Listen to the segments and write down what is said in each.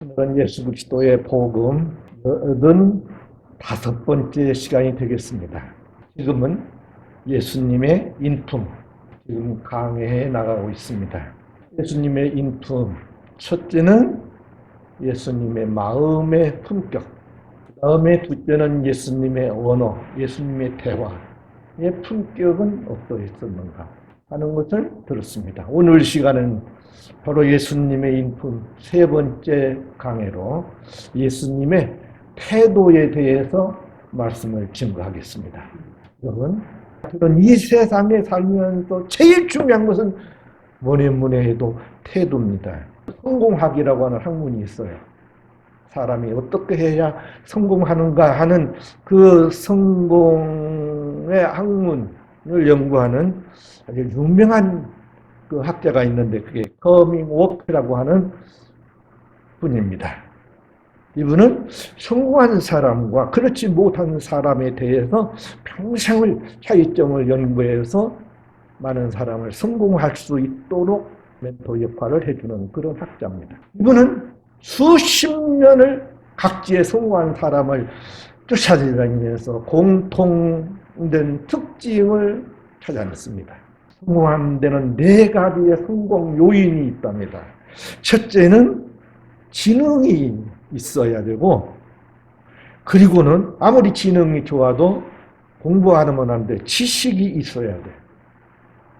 오늘은 예수 그리스도의 복음은 5번째 시간이 되겠습니다. 지금은 예수님의 인품, 지금 강해해 나가고 있습니다. 예수님의 인품, 첫째는 예수님의 마음의 품격, 그 다음에 둘째는 예수님의 언어, 예수님의 대화의 품격은 어떠했었는가 하는 것을 들었습니다. 오늘 시간은 바로 예수님의 인품 3번째 강해로 예수님의 태도에 대해서 말씀을 증거하겠습니다. 여러분, 이 세상에 살면서 제일 중요한 것은 뭐니 해도 태도입니다. 성공학이라고 하는 학문이 있어요. 사람이 어떻게 해야 성공하는가 하는 그 성공의 학문을 연구하는 아주 유명한 그 학자가 있는데 그게 커밍워크라고 하는 분입니다. 이분은 성공한 사람과 그렇지 못한 사람에 대해서 평생을 차이점을 연구해서 많은 사람을 성공할 수 있도록 멘토 역할을 해주는 그런 학자입니다. 이분은 수십 년을 각지에 성공한 사람을 쫓아다니면서 공통된 특징을 찾아냈습니다. 성공하는 데는 4가지의 성공 요인이 있답니다. 첫째는 지능이 있어야 되고, 그리고는 아무리 지능이 좋아도 공부 안 하면 안 돼. 지식이 있어야 돼.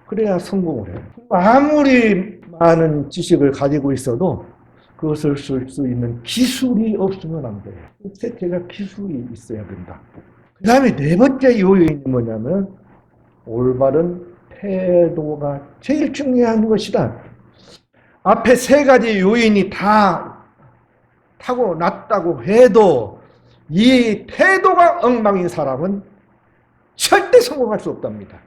그래야 성공을 해. 아무리 많은 지식을 가지고 있어도 그것을 쓸 수 있는 기술이 없으면 안 돼요. 셋째가 기술이 있어야 된다. 그 다음에 4번째 요인이 뭐냐면 올바른 태도가 제일 중요한 것이다. 앞에 3가지 요인이 다 타고났다고 해도 이 태도가 엉망인 사람은 절대 성공할 수 없답니다.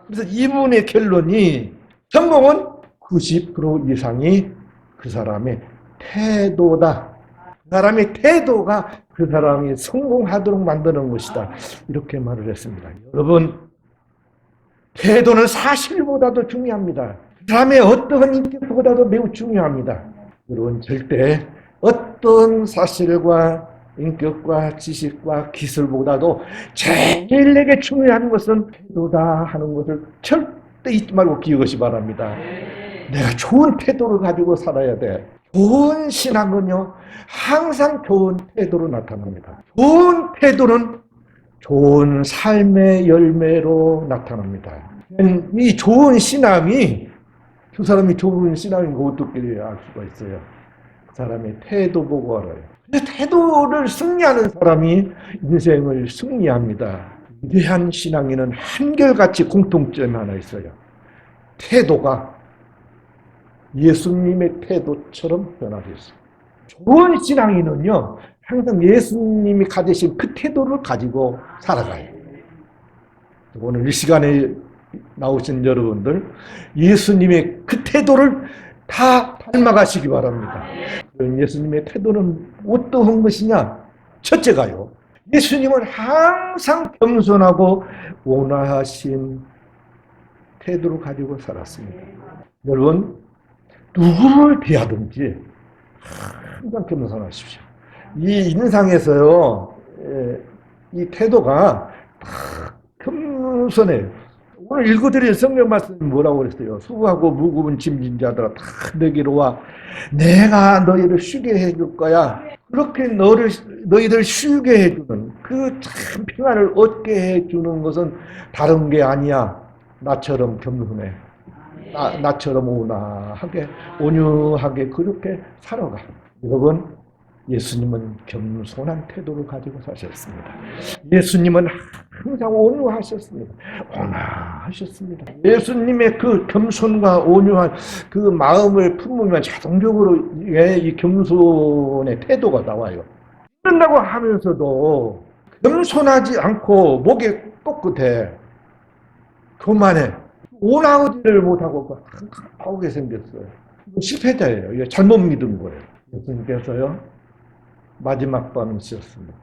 그래서 이분의 결론이 성공은 90% 이상이 그 사람의 태도다. 그 사람의 태도가 그 사람이 성공하도록 만드는 것이다. 이렇게 말을 했습니다. 여러분, 태도는 사실보다도 중요합니다. 사람의 어떠한 인격보다도 매우 중요합니다. 여러분, 절대 어떤 사실과 인격과 지식과 기술보다도 제일 내게 중요한 것은 태도다 하는 것을 절대 잊지 말고 기억하시 바랍니다. 내가 좋은 태도를 가지고 살아야 돼. 좋은 신앙은요, 항상 좋은 태도로 나타납니다. 좋은 태도는 좋은 삶의 열매로 나타납니다. 이 좋은 신앙이 그 사람이 좋은 신앙인 거 어떻게 알 수가 있어요? 그 사람의 태도 보고 알아요. 근데 태도를 승리하는 사람이 인생을 승리합니다. 위대한 신앙인은 한결같이 공통점이 하나 있어요. 태도가 예수님의 태도처럼 변화되어 있어요. 좋은 신앙인은요, 항상 예수님이 가지신 그 태도를 가지고 살아가요. 오늘 이 시간에 나오신 여러분들, 예수님의 그 태도를 다 닮아가시기 바랍니다. 예수님의 태도는 어떠한 것이냐? 첫째가요, 예수님은 항상 겸손하고 온화하신 태도를 가지고 살았습니다. 여러분, 누구를 대하든지 항상 겸손하십시오. 이 인상에서요, 이 태도가 다 겸손해요. 오늘 읽어드린 성경 말씀이 뭐라고 그랬어요? 수고하고 무거운 짐진 자들아 다 내게로 와. 내가 너희를 쉬게 해줄 거야. 그렇게 너희들 쉬게 해주는 그 참 평안을 얻게 해주는 것은 다른 게 아니야. 나처럼 겸손해. 나처럼 온유하게 그렇게 살아가. 여러분, 예수님은 겸손한 태도를 가지고 사셨습니다. 예수님은 항상 온유하셨습니다. 온화하셨습니다. 예수님의 그 겸손과 온유한 그 마음을 품으면 자동적으로 이 겸손의 태도가 나와요. 믿는다고 하면서도 겸손하지 않고 목에 꼿꼿해. 교만해. 온화하지를 못하고 하게 생겼어요. 실패자예요. 이게 잘못 믿은 거예요. 예수님께서요, 마지막 밤이 셨습니다.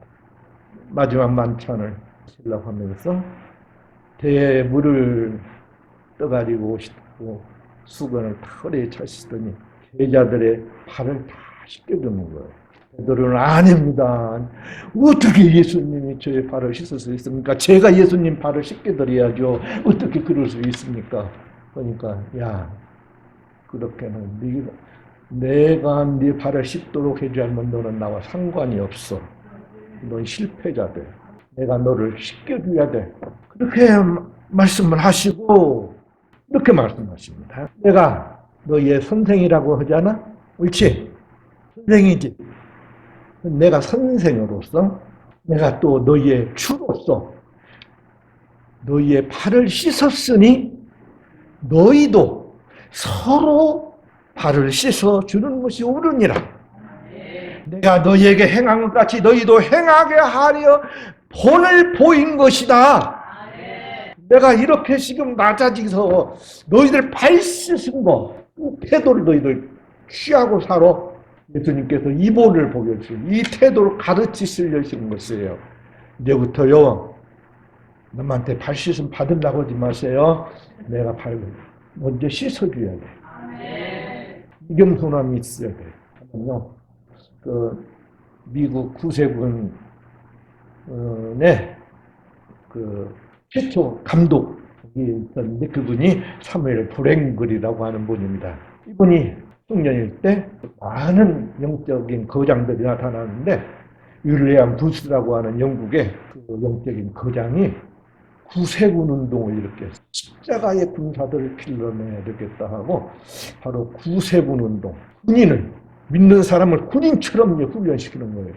마지막 만찬을 하려고 하면서 대에 물을 떠가지고 오시고 수건을 다 허리에 차시더니 제자들의 발을 다 씻겨주는 거예요. 베드로는 아닙니다. 어떻게 예수님이 저의 발을 씻을 수 있습니까? 제가 예수님 발을 씻겨드려야죠. 어떻게 그럴 수 있습니까? 그러니까 야, 그렇게는 내가 네 발을 씻도록 해지 않으면 너는 나와 상관이 없어. 넌 실패자 돼. 내가 너를 씻겨줘야 돼. 그렇게 말씀을 하시고 이렇게 말씀하십니다. 내가 너의 선생이라고 하잖아? 옳지? 선생이지. 내가 선생으로서 내가 또 너의 주로서 너의 발을 씻었으니 너희도 서로 발을 씻어주는 것이 옳으니라. 내가 너희에게 행한 것 같이 너희도 행하게 하려 본을 보인 것이다. 내가 이렇게 지금 낮아지서 너희들 발 씻은 거, 태도를 너희들 취하고 살아. 예수님께서 이 본을 보여주신 이 태도를 가르치시려신 것이에요. 이제부터요, 남한테 발 씻음 받으려고 하지 마세요. 내가 발 먼저 씻어줘야 돼. 이겸손함이 있어야 돼. 그 미국 구세군의 그 최초 감독이 있었는데 그분이 사무엘 브랭글이라고 하는 분입니다. 이분이 청년일 때 많은 영적인 거장들이 나타나는데 윌리엄 부스라고 하는 영국의 그 영적인 거장이 구세군 운동을 일으켰어요. 십자가의 군사들을 필러내야 되겠다 하고 바로 구세군 운동. 군인을 믿는 사람을 군인처럼 훈련시키는 거예요.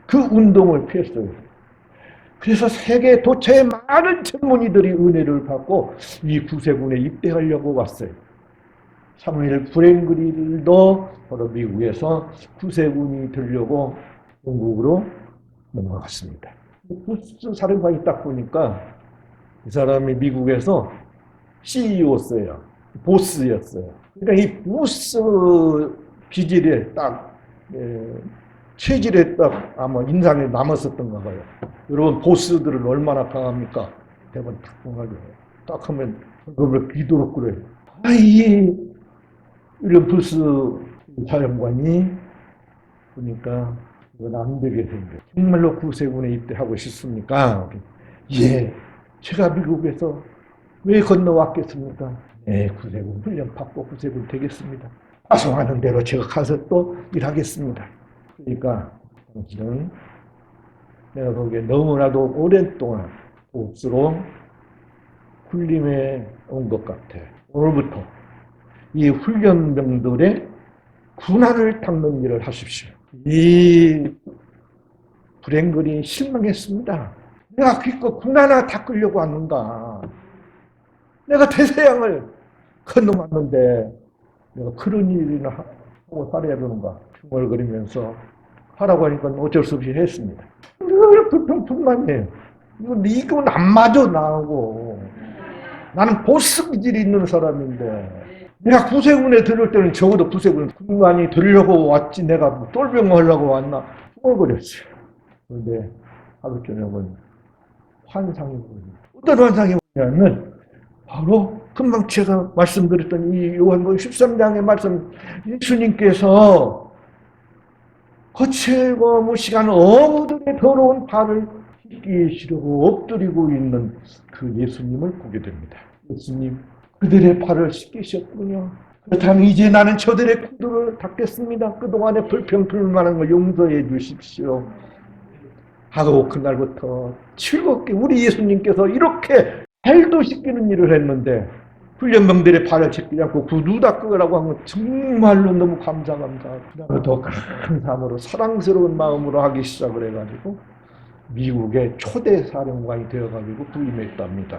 그 운동을 폈어요. 그래서 세계 도처의 많은 젊은이들이 은혜를 받고 이 구세군에 입대하려고 왔어요. 사무엘 브랭글도 바로 미국에서 구세군이 되려고 영국으로 넘어갔습니다. 부스 사령관이 딱 보니까 이 사람이 미국에서 CEO였어요. 보스였어요. 그러니까 이 보스 기질에 딱 체질에 딱 아마 인상에 남았었던가 봐요. 여러분 보스들은 얼마나 강합니까? 대본 딱 보면 딱 하면 그걸 기도로 그래요. 이 윌리엄 부스 사령관이 보니까 이건 안 되게 생겨. 정말로 구세군에 입대하고 싶습니까? 예, 제가 미국에서 왜 건너왔겠습니까? 네, 구세군 훈련 받고 구세군 되겠습니다. 파송하는 대로 제가 가서 또 일하겠습니다. 그러니까 당신은 내가 보기에 너무나도 오랜 동안 보스로 훈림해 온 것 같아. 오늘부터 이 훈련병들의 군화를 닦는 일을 하십시오. 이 브랭글이 실망했습니다. 내가 기껏 군화나 닦으려고 왔는가. 내가 대서양을 건너왔는데 내가 그런 일이나 하고 살아야 되는가. 중얼거리면서 하라고 하니까 어쩔 수 없이 했습니다. 늘 불평불만이에요. 이건 안 맞아 나하고. 나는 보스 기질이 있는 사람인데 내가 구세군에 들을 때는 적어도 구세군 군관이 되려고 왔지 내가 뭐 똘병 하려고 왔나 중얼거렸어요. 그런데 하루 저녁은 환상이 보입니다. 어떤 환상이 보냐면 바로 금방 제가 말씀드렸던 이 요한복음 13장의 말씀, 예수님께서 거칠고 무식한 어부들의 더러운 발을 씻기시려고 엎드리고 있는 그 예수님을 보게 됩니다. 예수님, 그들의 발을 씻기셨군요. 그렇다면 이제 나는 저들의 구두를 닦겠습니다. 그동안의 불평불만한 걸 용서해 주십시오. 하고 그날부터 즐겁게 우리 예수님께서 이렇게 발도 씻기는 일을 했는데 훈련병들의 발을 씻기지 않고 구두 닦으라고 한 건 정말로 너무 감사합니다. 더 큰 삶으로 사랑스러운 마음으로 하기 시작을 해가지고 미국의 초대 사령관이 되어가지고 부임했답니다.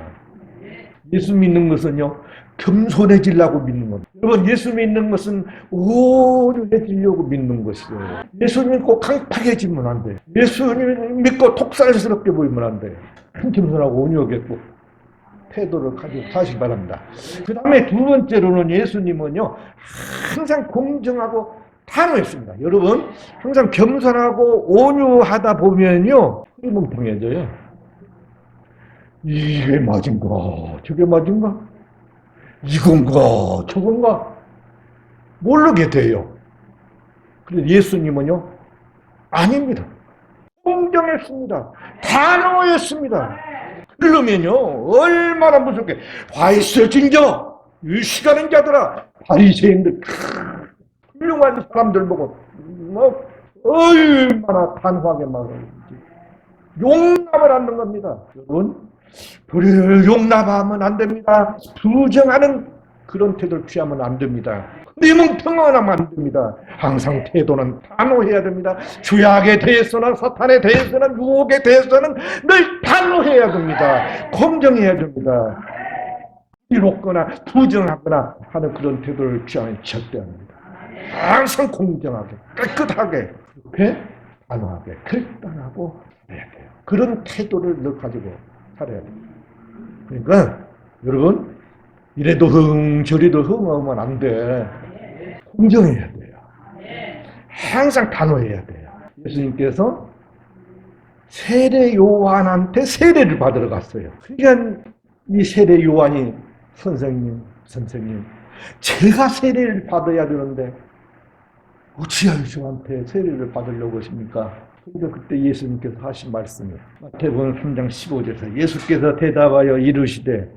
예수 믿는 것은요, 겸손해지려고 믿는 겁니다. 여러분, 예수 믿는 것은 오류해지려고 믿는 것이에요. 예수 믿고 강팍해지면 안 돼요. 예수님 믿고 톡살스럽게 보이면 안 돼요. 겸손하고 온유하게 태도를 가지고 사시기 바랍니다. 그 다음에 두 번째로는 예수님은요, 항상 공정하고 단호했습니다. 여러분, 항상 겸손하고 온유하다 보면요, 멍청해져요. 이게 맞은가? 저게 맞은가? 이건가? 저건가? 모르게 돼요. 그런데 예수님은요, 아닙니다. 공정했습니다. 단호했습니다. 그러면요, 얼마나 무섭게, 와 있어 진저 이 시간인 자들아, 바리새인들 훌륭한 사람들 보고 뭐 얼마나 단호하게 말을 용납을 하는 겁니다. 여러분, 불의를 용납하면 안 됩니다. 부정하는 그런 태도를 취하면 안 됩니다. 내멍텅하면 안 됩니다. 항상 태도는 단호해야 됩니다. 죄악에 대해서나 사탄에 대해서나 유혹에 대해서는 늘 단호해야 됩니다. 공정해야 됩니다. 이롭거나 부정하거나 하는 그런 태도를 취하면 절대 안 됩니다. 항상 공정하게, 깨끗하게, 그렇게 단호하게, 결단하고 해야 돼요. 그런 태도를 늘 가지고 살아야 됩니다. 그러니까 여러분, 이래도 흥 저래도 흥하면 안 돼. 공정해야 돼요. 항상 단호해야 돼요. 예수님께서 세례 요한한테 세례를 받으러 갔어요. 그러니까 이 세례 요한이 선생님 제가 세례를 받아야 되는데 어찌하여 저한테 세례를 받으려고 하십니까? 그런데 그때 예수님께서 하신 말씀이 마태복음 3장 15절에서 예수께서 대답하여 이르시되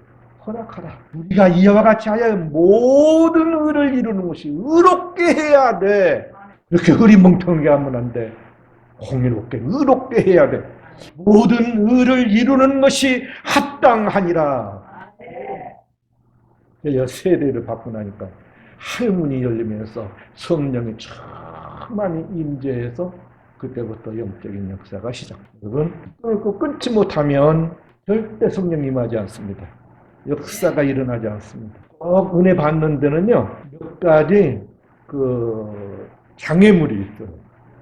허락하라. 우리가 이와 같이 하여 모든 의를 이루는 것이 의롭게 해야 돼. 이렇게 흐리멍텅하게 하면 안 돼. 공의롭게 의롭게 해야 돼. 모든 의를 이루는 것이 합당하니라. 세례를 받고 나니까 하늘문이 열리면서 성령이 충만히 임재해서 그때부터 영적인 역사가 시작됩니다. 여러분, 끊고 끊지 못하면 절대 성령 임하지 않습니다. 역사가 일어나지 않습니다. 꼭 은혜 받는 데는요, 몇 가지 장애물이 있어요.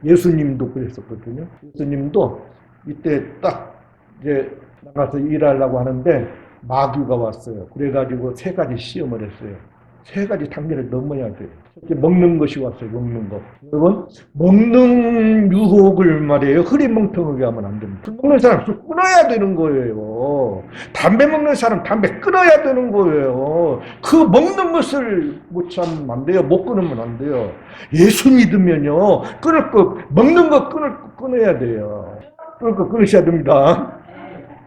예수님도 그랬었거든요. 예수님도 이때 딱 이제 나가서 일하려고 하는데 마귀가 왔어요. 그래가지고 3가지 시험을 했어요. 3가지 단계를 넘어야 돼요. 첫째, 먹는 것이 왔어요. 먹는 것. 여러분, 먹는 유혹을 말이에요. 흐리멍텅하게 하면 안 됩니다. 술 먹는 사람 술 끊어야 되는 거예요. 담배 먹는 사람 담배 끊어야 되는 거예요. 그 먹는 것을 못 참으면 안 돼요. 못 끊으면 안 돼요. 예수 믿으면요, 끊을 거, 먹는 거 끊어야 돼요. 끊을 거 끊으셔야 됩니다.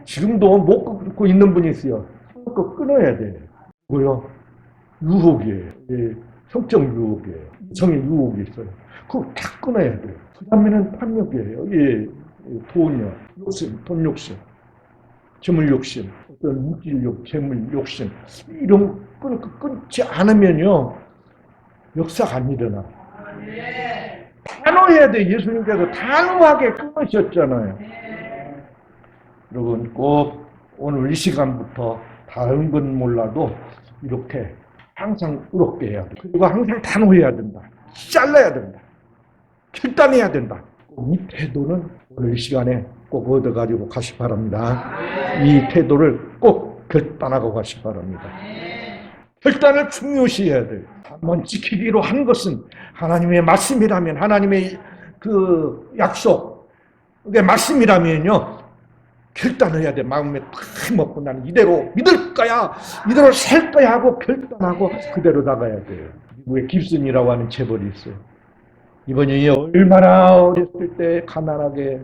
지금도 못 끊고 있는 분이 있어요. 끊을 끊어야 돼요. 뭐요? 유혹이에요. 예, 성적 유혹이에요. 성의 유혹이 있어요. 그거 다 끊어야 돼요. 그 다음에는 탐욕이에요. 예, 돈이요. 욕심, 돈 욕심, 재물 욕심, 어떤 물질욕, 재물 욕심. 이런 거 끊지 않으면요, 역사가 안 일어나. 단호해야 돼. 예수님께서 단호하게 끊으셨잖아요. 여러분, 꼭 오늘 이 시간부터 다른 건 몰라도 이렇게 항상 의롭게 해야 돼. 그리고 항상 단호해야 된다. 잘라야 된다. 결단해야 된다. 이 태도는 오늘 이 시간에 꼭 얻어가지고 가시 바랍니다. 이 태도를 꼭 결단하고 가시 바랍니다. 결단을 중요시 해야 돼요. 한번 지키기로 한 것은 하나님의 말씀이라면, 하나님의 그 약속, 그게 말씀이라면요, 결단을 해야 돼. 마음에 탁 먹고 나는 이대로 믿을 거야, 이대로 살 거야 하고 결단하고 그대로 나가야 돼요. 미국에 깁슨이라고 하는 재벌이 있어요. 이분이 얼마나 어렸을 때 가난하게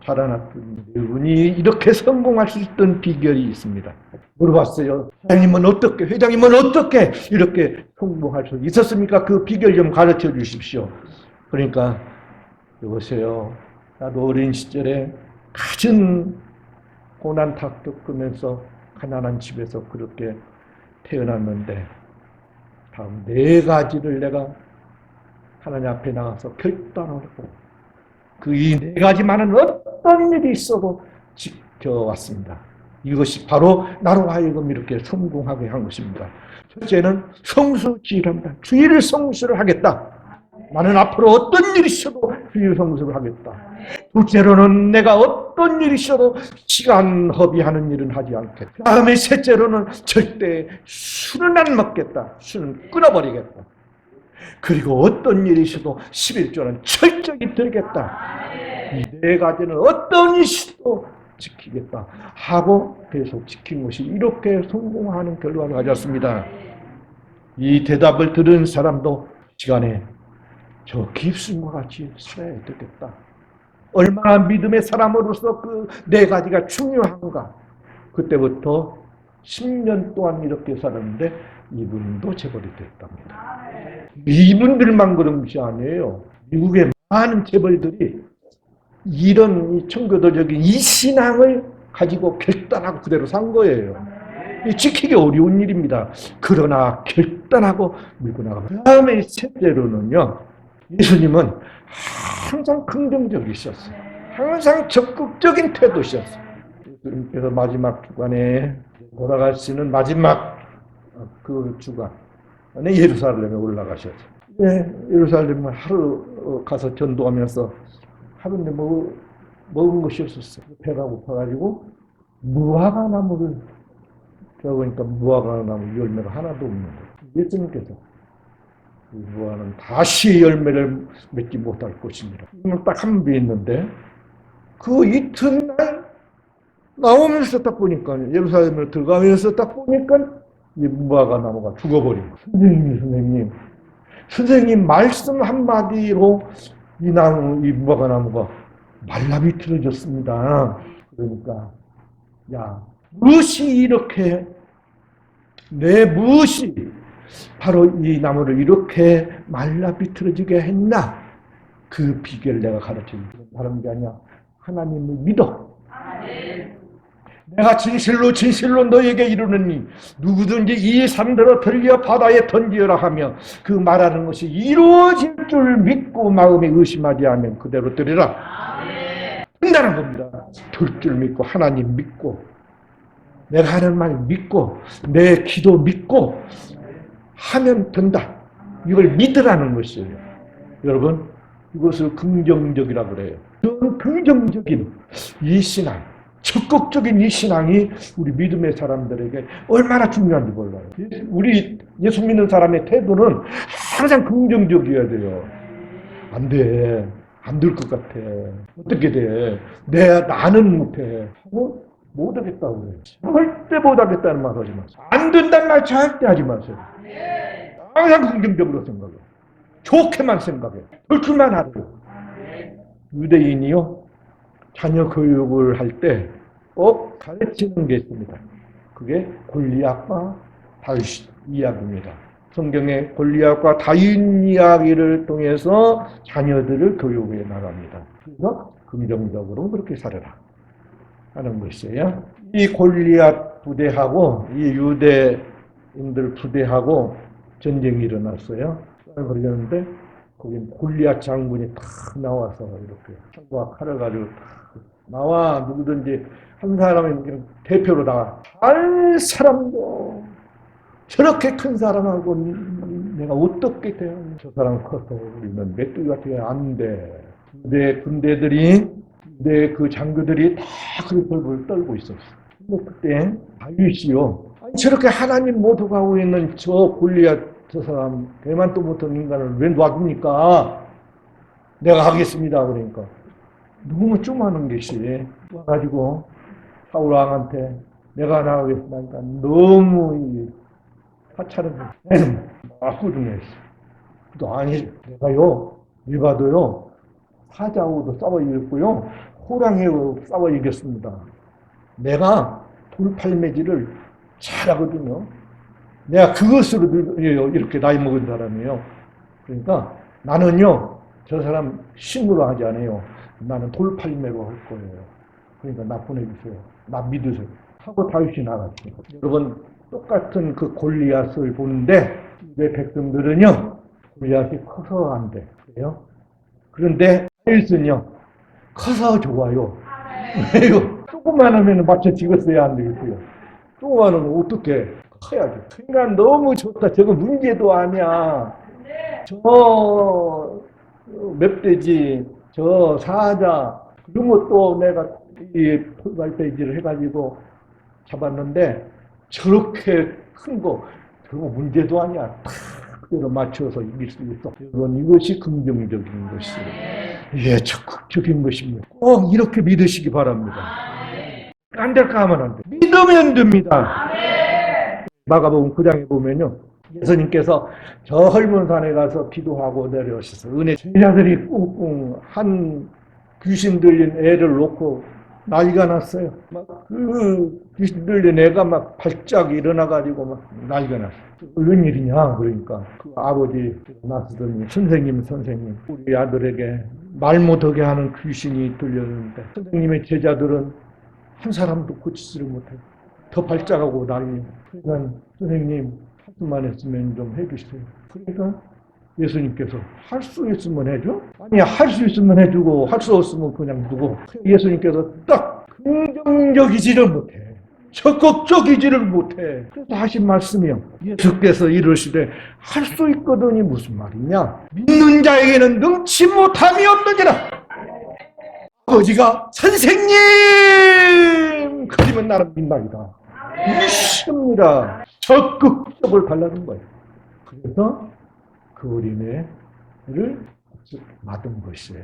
자라났던 이분이 이렇게 성공할 수 있던 비결이 있습니다. 물어봤어요. 회장님은 어떻게 이렇게 성공할 수 있었습니까? 그 비결 좀 가르쳐 주십시오. 그러니까 여보세요. 나도 어린 시절에 갖은 고난 다 겪으면서 가난한 집에서 그렇게 태어났는데 다음 4가지를 내가 하나님 앞에 나가서 결단하고 그 이 4가지만은 어떤 일이 있어도 지켜왔습니다. 이것이 바로 나로 하여금 이렇게 성공하게 한 것입니다. 첫째는 성수지휘합니다. 주의를 성수를 하겠다. 나는 앞으로 어떤 일이 있어도 주의 성수를 하겠다. 둘째로는 내가 어떤 일이 있어도 시간 허비하는 일은 하지 않겠다. 그 다음에 셋째로는 절대 술은 안 먹겠다. 술은 끊어버리겠다. 그리고 어떤 일이 있어도 11조는 철저히 들겠다. 이 4가지는 어떤 일이 있어도 지키겠다 하고 계속 지킨 것이 이렇게 성공하는 결과를 가졌습니다. 이 대답을 들은 사람도 시간에 저 깁슨과 같이 살아야 되겠다. 얼마나 믿음의 사람으로서 그 네 가지가 중요한가. 그때부터 10년 동안 이렇게 살았는데 이분도 재벌이 됐답니다. 이분들만 그런 것이 아니에요. 미국의 많은 재벌들이 이런 청교도적인 이 신앙을 가지고 결단하고 그대로 산 거예요. 지키기 어려운 일입니다. 그러나 결단하고 밀고 나가고. 그 다음에 셋째로는요, 예수님은 항상 긍정적이셨어요. 항상 적극적인 태도셨어요. 예수님께서 마지막 주간에 돌아가시는 마지막 그 주간에 예루살렘에 올라가셨어요. 예루살렘에 하루 가서 전도하면서 하루인데 먹은 것이 없었어요. 배가 고파가지고 무화과 나무를 들어보니까 무화과 나무 열매가 하나도 없는 거예요. 예수님께서 이 무화과는 다시 열매를 맺지 못할 것입니다. 딱 한 배 있는데 그 이튿날 나오면서 딱 보니까 예루살렘에 들어가면서 딱 보니까 이 무화과 나무가 죽어버린 거예요. 선생님 말씀 한마디로 이 무화과 나무가 말라 비틀어졌습니다. 그러니까 야, 무엇이 이렇게 무엇이 바로 이 나무를 이렇게 말라 비틀어지게 했나? 그 비결을 내가 가르쳐주는 다른 게 아니야. 하나님을 믿어. 내가 진실로 진실로 너에게 이르노니 누구든지 이 산들어 들려 바다에 던지어라 하며 그 말하는 것이 이루어질 줄 믿고 마음에 의심하지 않으면 그대로 들으라. 된다는 겁니다. 들 줄 믿고 하나님 믿고 내가 하는 말 믿고 내 기도 믿고 하면 된다. 이걸 믿으라는 것이에요. 여러분, 이것을 긍정적이라고 그래요. 그런 긍정적인 이 신앙, 적극적인 이 신앙이 우리 믿음의 사람들에게 얼마나 중요한지 몰라요. 우리 예수 믿는 사람의 태도는 항상 긍정적이어야 돼요. 안 돼. 안 될 것 같아. 어떻게 돼? 나는 못해. 못 하겠다고 그래요. 절대 못 하겠다는 말 하지 마세요. 안 된다는 말 절대 하지 마세요. 항상 긍정적으로 생각해요. 좋게만 생각해요. 그렇게만 하래요. 유대인이요, 자녀 교육을 할 때 꼭 가르치는 게 있습니다. 그게 골리앗과 다윗 이야기입니다. 성경의 골리앗과 다윗 이야기를 통해서 자녀들을 교육해 나갑니다. 그래서 긍정적으로 그렇게 살아라 하는 것이에요. 이 골리앗 부대하고 이 유대인들 부대하고 전쟁이 일어났어요. 그러는데 거기 골리앗 장군이 탁 나와서 이렇게 창과 칼을 가지고 탁 나와. 누구든지 한 사람이 대표로 나가. 할 사람도 저렇게 큰 사람하고 내가 어떻게 돼요? 저 사람 커서 우리는 메뚜기 같은 게 안 돼. 군대들이 그 장교들이 다 그 벌벌 떨고 있었어. 근데 그때 다윗이요, 저렇게 하나님 모독하고 있는 저 골리앗 저 사람 대만도 못한 인간을 왜 놔둡니까? 내가 하겠습니다. 그러니까 너무 쭈마는 것이 와가지고 사울 왕한테 내가 나가겠습니다. 너무 하찮은 애는 막 꾸중했어. 또 아니, 내가요 일바도요 사자하고도 싸워 이겼고요 호랑이하고 싸워 이겼습니다. 내가 돌팔매질을 잘하거든요. 내가 그것으로 이렇게 나이 먹은 사람이에요. 그러니까 나는요 저 사람 신으로 하지 않아요. 나는 돌팔매로 할 거예요. 그러니까 나 보내주세요. 나 믿으세요. 하고 다윗이 나갔어요. 여러분, 똑같은 그 골리앗을 보는데 내 백성들은요 골리앗이 커서 안 돼. 그래요? 그런데 다윗은요 커서 좋아요. 왜요? 조금만 하면 맞춰 찍었어야 안 되겠어요. 조금만 하면 어떻게 커야죠. 인간 너무 좋다. 저거 문제도 아니야. 저 멧돼지, 저 사자, 그런 것도 내가 이 돌발돼지를 해가지고 잡았는데 저렇게 큰 거, 저거 문제도 아니야. 딱 그대로 맞춰서 이길 수 있어. 이것이 긍정적인 것이에요. 예, 적극적인 것입니다. 꼭 이렇게 믿으시기 바랍니다. 안 될까 하면 안 돼. 믿으면 됩니다. 마가복음 9장에 보면요. 예수님께서 저 헐문 산에 가서 기도하고 내려오셔서 은혜 제자들이 꿍꿍 한 귀신 들린 애를 놓고 난리가 났어요. 막 그 귀신 들린 애가 막 발작 일어나가지고 막 난리가 났어요. 웬일이냐 그러니까 그 아버지 나서더니 선생님 우리 아들에게 말 못하게 하는 귀신이 들렸는데 선생님의 제자들은 한 사람도 고치지를 못해요. 더 발작하고 난리. 그러니까 선생님 할 수만 했으면 좀 해주세요. 그러니까 예수님께서 할 수 있으면 해줘? 아니 할 수 있으면 해주고 할 수 없으면 그냥 두고. 예수님께서 딱 긍정적이지를 못해. 적극적이지를 못해. 그래서 하신 말씀이요. 예수께서 이르시되 할 수 있거든이 무슨 말이냐? 믿는 자에게는 능치 못함이 없느니라. 아버지가 선생님 그러면 나는 민망이다. 믿습니다. 적극적을 달라는 거예요. 그래서 그 어린애를 맡은 것이에요.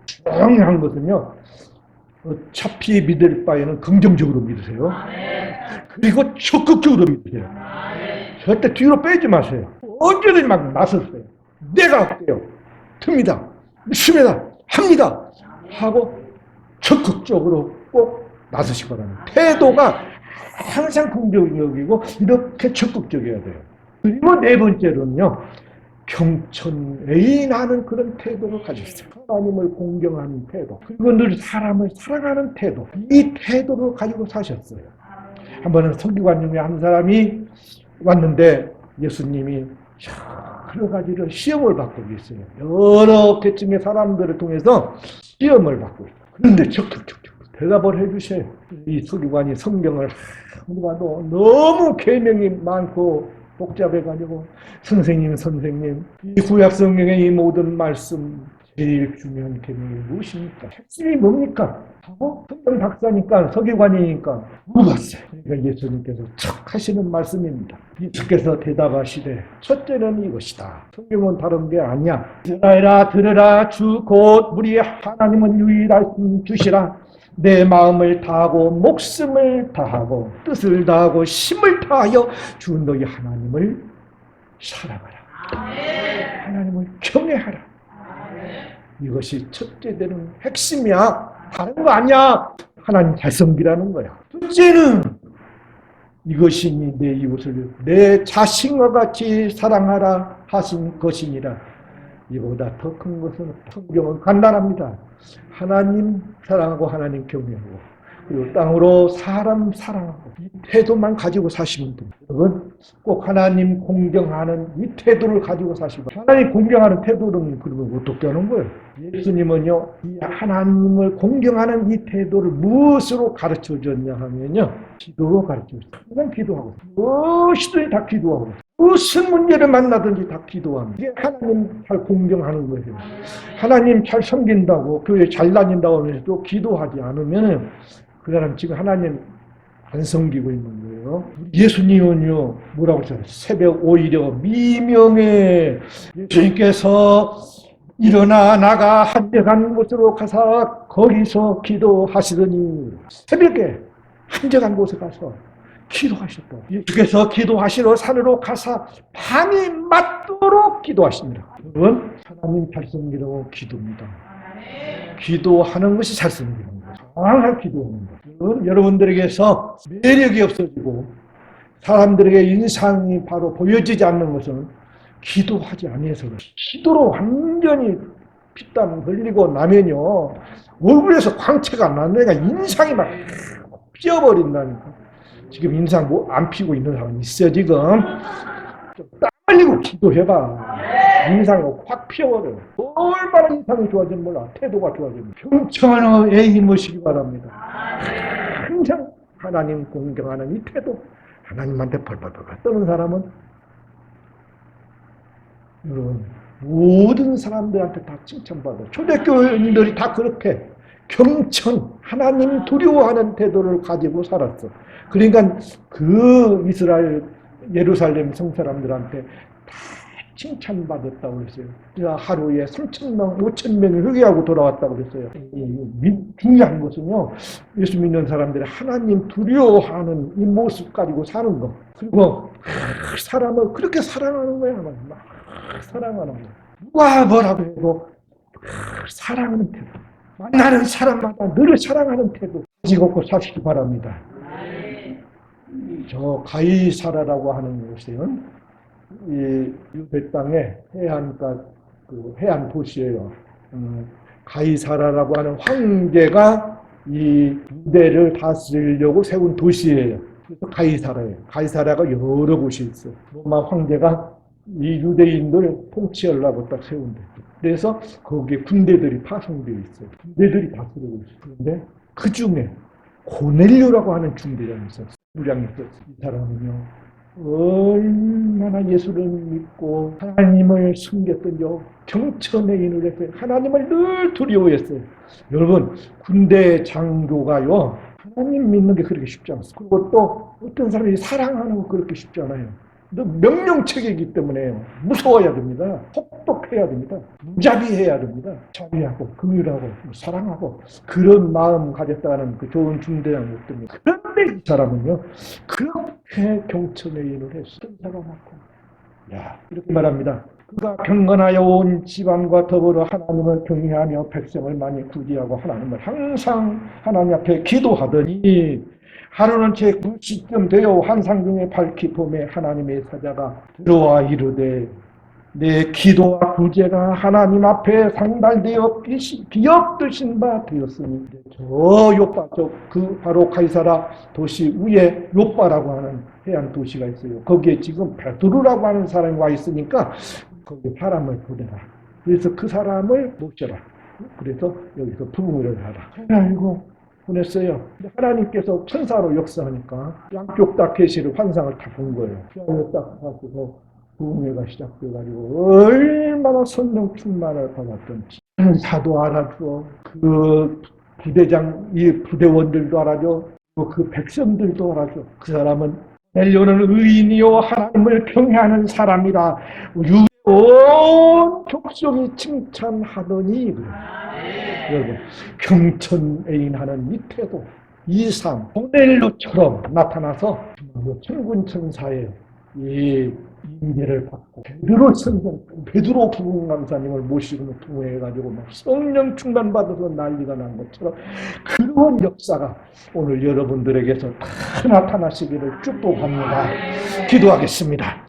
중요한 것은요. 어차피 믿을 바에는 긍정적으로 믿으세요. 그리고 적극적으로 믿으세요. 절대 뒤로 빼지 마세요. 언제든 막 나섰어요. 내가 어때요? 듭니다. 믿습니다. 합니다. 하고 적극적으로 꼭 나서시기 바랍니다. 태도가 항상 긍정적이고 이렇게 적극적이어야 돼요. 그리고 네 번째로는요. 경천애인하는 그런 태도를 가졌어요. 하나님을 공경하는 태도. 그리고 늘 사람을 사랑하는 태도. 이 태도를 가지고 사셨어요. 한 번은 서기관 중에 한 사람이 왔는데 예수님이 여러 가지로 시험을 받고 있어요. 여러 계층의 사람들을 통해서 시험을 받고 있어요. 그런데 적극적으로 대답을 해주셔요. 이 서기관이 성경을 봐도 너무 계명이 많고 복잡해가지고 선생님 이 구약 성경의 이 모든 말씀 제일 중요한 계명이 무엇입니까? 핵심이 뭡니까? 하고 성경 박사니까 서기관이니까 물어봤어요. 그러니까 예수님께서 척 하시는 말씀입니다. 예수께서 대답하시되 첫째는 이것이다. 성경은 다른 게 아니야. 들으라 주 곧 우리 하나님은 유일하신 주시라. 내 마음을 다하고 목숨을 다하고 뜻을 다하고 힘을 다하여 주 너희 하나님을 사랑하라. 하나님을 경외하라. 이것이 첫째 되는 핵심이야. 다른 거 아니야. 하나님 잘 섬기라는 거야. 둘째는 이것이 내 이웃을 내 자신과 같이 사랑하라 하신 것이니라. 이보다 더 큰 것은 없다. 성경은 간단합니다. 하나님 사랑하고 하나님 경외하고 그리고 땅으로 사람 사랑하고 이 태도만 가지고 사시면 됩니다. 여러분 꼭 하나님 공경하는 이 태도를 가지고 사시고 하나님 공경하는 태도는 그러면 어떻게 하는 거예요? 예수님은요 이 하나님을 공경하는 이 태도를 무엇으로 가르쳐 줬냐 하면요 기도로 가르쳐 줬어요. 그냥 기도하고 무엇이든지 다 기도하고 무슨 문제를 만나든지 다 기도합니다. 이게 하나님 잘 공경하는 거예요. 하나님 잘 섬긴다고 교회 잘 다닌다고 하면서도 기도하지 않으면 그 사람 지금 하나님 안 섬기고 있는 거예요. 예수님은요 뭐라고 했어요? 새벽 오히려 미명에 예수님께서 일어나 나가 한적한 곳으로 가서 거기서 기도하시더니 새벽에 한적한 곳에 가서 기도하셨다. 예수께서 기도하시러 산으로 가서 밤이 맞도록 기도하십니다. 여러분, 하나님 잘 섬기려고 기도입니다. 기도하는 것이 잘 섬기는 거예요. 항상 기도하는 거예요. 여러분들에게서 매력이 없어지고 사람들에게 인상이 바로 보여지지 않는 것은 기도하지 아니해서 그래요. 기도로 완전히 피땀 흘리고 나면요 얼굴에서 광채가 안 나는 애가 인상이 막 피어버린다니까. 지금 인상 뭐 안 피고 있는 사람이 있어요, 지금. 좀 땀 흘리고 기도해봐. 인상이 확 피어버려요. 얼마나 인상이 좋아지면 몰라. 태도가 좋아지면. 평창하는 애기 모시기 바랍니다. 항상 하나님 공경하는 이 태도. 하나님한테 벌벌벌 떠는 사람은 여러분, 모든 사람들한테 다 칭찬받아요. 초대교인들이 다 그렇게 경천, 하나님 두려워하는 태도를 가지고 살았어. 그러니까 그 이스라엘, 예루살렘 성사람들한테 다 칭찬받았다고 그랬어요. 그래서 하루에 3,000명, 5,000명이 회개하고 돌아왔다고 그랬어요. 중요한 것은요, 예수 믿는 사람들이 하나님 두려워하는 이 모습 가지고 사는 거. 그리고 사람을 그렇게 사랑하는 거야. 막 사랑하는 거. 누가 뭐라고 해도 사랑하는 태도. 만나는 사람마다 늘 사랑하는 태도 가지고 사시기 바랍니다. 저 가이사라라고 하는 곳은 이 유대 땅의 해안가 그 해안 도시예요. 가이사라라고 하는 황제가 이 유대를 다스리려고 세운 도시예요. 그래서 가이사라예요. 가이사라가 여러 곳이 있어요. 로마 황제가 이 유대인들 통치하려고 딱 세운 데. 그래서 거기에 군대들이 파송되어 있어요. 군대들이 다스리고 있어요. 그런데 그 중에 고넬료라고 하는 중대장이 있었어요. 무량이 있었어요. 이 사람은요, 얼마나 예수를 믿고 하나님을 숨겼던요. 경천의인을 했어요. 하나님을 늘 두려워했어요. 여러분, 군대 장교가요, 하나님 믿는 게 그렇게 쉽지 않습니다. 그리고 또 어떤 사람이 사랑하는 거 그렇게 쉽지 않아요. 명령체계이기 때문에 무서워야 됩니다. 혹독해야 됩니다. 무자비해야 됩니다. 자비하고 긍휼하고 사랑하고 그런 마음 가졌다는 그 좋은 중대장이었답니다. 그런데 이 사람은요, 그렇게 경천의인을 했어. 천사가 많고, 이렇게 말합니다. 그가 경건하여 온 집안과 더불어 하나님을 경외하며 백성을 많이 구제하고 하나님을 항상 하나님 앞에 기도하더니 하루는 제 9시쯤 되어 환상 중에 밝히 봄에 하나님의 사자가 들어와 이르되 내 기도와 구제가 하나님 앞에 상달되어 기업드신 바 되었으니 저 요빠 그 바로 가이사라 도시 위에 요빠라고 하는 해안 도시가 있어요. 거기에 지금 베드로라고 하는 사람이 와 있으니까 거기에 사람을 보내라. 그래서 그 사람을 모셔라. 그래서 여기서 부흥을 하라. 아이고 보냈어요. 하나님께서 천사로 역사하니까 양쪽 다 계시를 환상을 다 본 거예요. 피아노 딱 하고서 부흥회가 시작돼가지고 얼마나 성령 충만을 받았던지 천사도 알아줘, 그 부대장, 이 부대원들도 알아줘, 그 백성들도 알아줘. 그 사람은 넬료는 의인이요 하나님을 경외하는 사람이라 온 족속이 칭찬하더니 그래요. 여러분, 경천애인하는 이 태도, 이 삶, 고넬료처럼 나타나서 천군 천사의 이 인계를 받고 베드로 부흥 강사님을 모시고 통해가지고 막 성령 충만 받아서 난리가 난 것처럼 그런 역사가 오늘 여러분들에게서 다 나타나시기를 축복합니다. 기도하겠습니다.